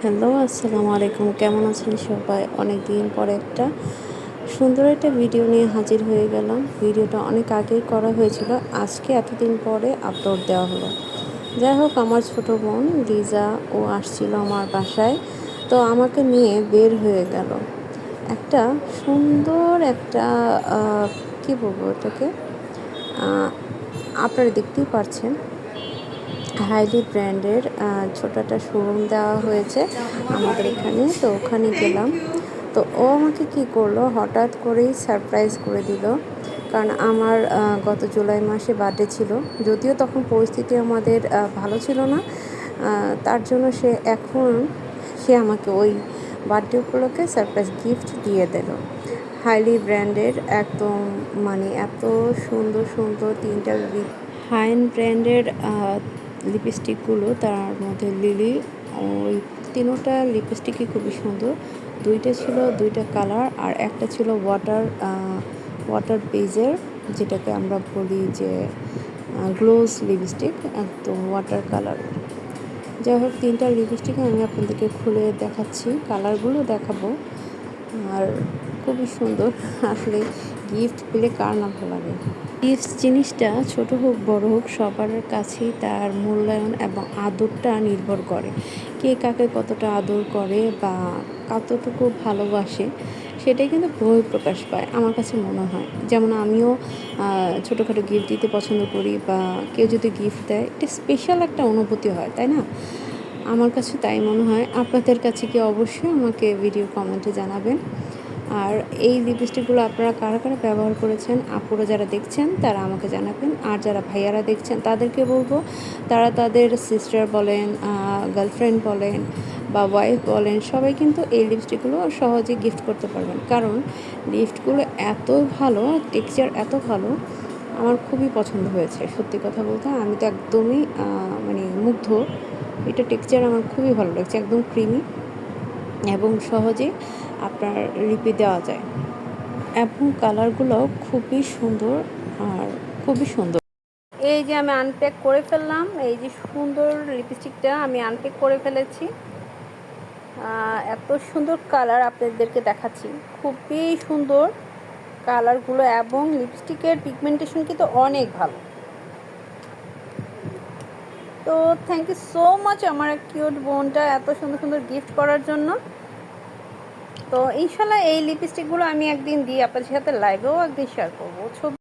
Hello, আসসালামু আলাইকুম। কেমন আছেন সবাই? অনেক দিন পরে একটা সুন্দর একটা ভিডিও নিয়ে হাজির হয়ে গেলাম। ভিডিওটা অনেক আগেই করা হয়েছিল, আজকে এতদিন পরে আপলোড দেওয়া হলো। যাই হোক, আমার ছোট বোন লিজা ও আসছিল আমার বাসায়, তো আমাকে নিয়ে বের হয়ে গেল। একটা সুন্দর একটা কী বলবো ওটাকে, আপনারা দেখতেই পাচ্ছেন হাইলি ব্র্যান্ডের ছোট একটা শোরুম দেওয়া হয়েছে আমাদের এখানে। তো ওখানে গেলাম, তো ও আমাকে কি করলো, হঠাৎ করেই সারপ্রাইজ করে দিল। কারণ আমার গত জুলাই মাসে বার্থডে ছিল, যদিও তখন পরিস্থিতি আমাদের ভালো ছিল না। তার জন্য সে আমাকে ওই বার্থডে উপলক্ষে সারপ্রাইজ গিফট দিয়ে দিল। হাইলি ব্র্যান্ডের একদম, মানে এত সুন্দর সুন্দর তিনটা হাইন ব্র্যান্ডের লিপস্টিকগুলো, তার মধ্যে লিলি, ওই তিনোটা লিপস্টিকই খুবই সুন্দর। দুইটা ছিল দুইটা কালার, আর একটা ছিল ওয়াটার বেজের, যেটাকে আমরা বলি যে গ্লোজ লিপস্টিক, একদম ওয়াটার কালার। যাই হোক, তিনটা লিপস্টিক আমি আপনাদেরকে খুলে দেখাচ্ছি, কালারগুলো দেখাবো। আর খুবই সুন্দর, আসলে গিফট পেলে কার না ভালো লাগে। গিফট জিনিসটা ছোট হোক বড় হোক, সবার কাছেই তার মূল্যায়ন এবং আদরটা নির্ভর করে। কে কাকে কতটা আদর করে বা কতটুকু ভালোবাসে, সেটাই কিন্তু বহিঃপ্রকাশ পায় আমার কাছে মনে হয়। যেমন আমিও ছোটোখাটো গিফট দিতে পছন্দ করি, বা কেউ যদি গিফট দেয়, এটা স্পেশাল একটা অনুভূতি হয়, তাই না? আমার কাছে তাই মনে হয়। আপনাদের কাছে কি অবশ্যই আমাকে ভিডিও কমেন্টে জানাবেন। আর এই লিপস্টিকগুলো আপনারা কারা কারা ব্যবহার করেছেন, আপুরা যারা দেখছেন তারা আমাকে জানাবেন। আর যারা ভাইয়ারা দেখছেন তাদেরকে বলবো, তারা তাদের সিস্টার বলেন, গার্লফ্রেন্ড বলেন বা ওয়াইফ বলেন, সবাই কিন্তু এই লিপস্টিকগুলো সহজে গিফট করতে পারবেন। কারণ লিপস্টিকগুলো এত ভালো, টেক্সচার এত ভালো, আমার খুবই পছন্দ হয়েছে। সত্যি কথা বলতে আমি তো একদমই মানে মুগ্ধ। এটা টেক্সচার আমার খুবই ভালো লাগছে, একদম ক্রিমি এবং সহজে আপনার লিপে দেওয়া যায়, এবং কালারগুলো খুবই সুন্দর আর খুবই সুন্দর। এই যে আমি আনপ্যাক করে ফেললাম, এই যে সুন্দর লিপস্টিকটা আমি আনপ্যাক করে ফেলেছি। এত সুন্দর কালার আপনাদেরকে দেখাচ্ছি, খুবই সুন্দর কালারগুলো, এবং লিপস্টিকের পিগমেন্টেশন কিন্তু অনেক ভালো। তো থ্যাংক ইউ সো মাচ আমার কিউট বোনটা এত সুন্দর সুন্দর গিফট করার জন্য। তো ইনশাল্লাহ এই লিপস্টিকগুলো আমি একদিন দিয়ে আপনাদের সাথে লাইভেও একদিন শেয়ার করবো ছবি।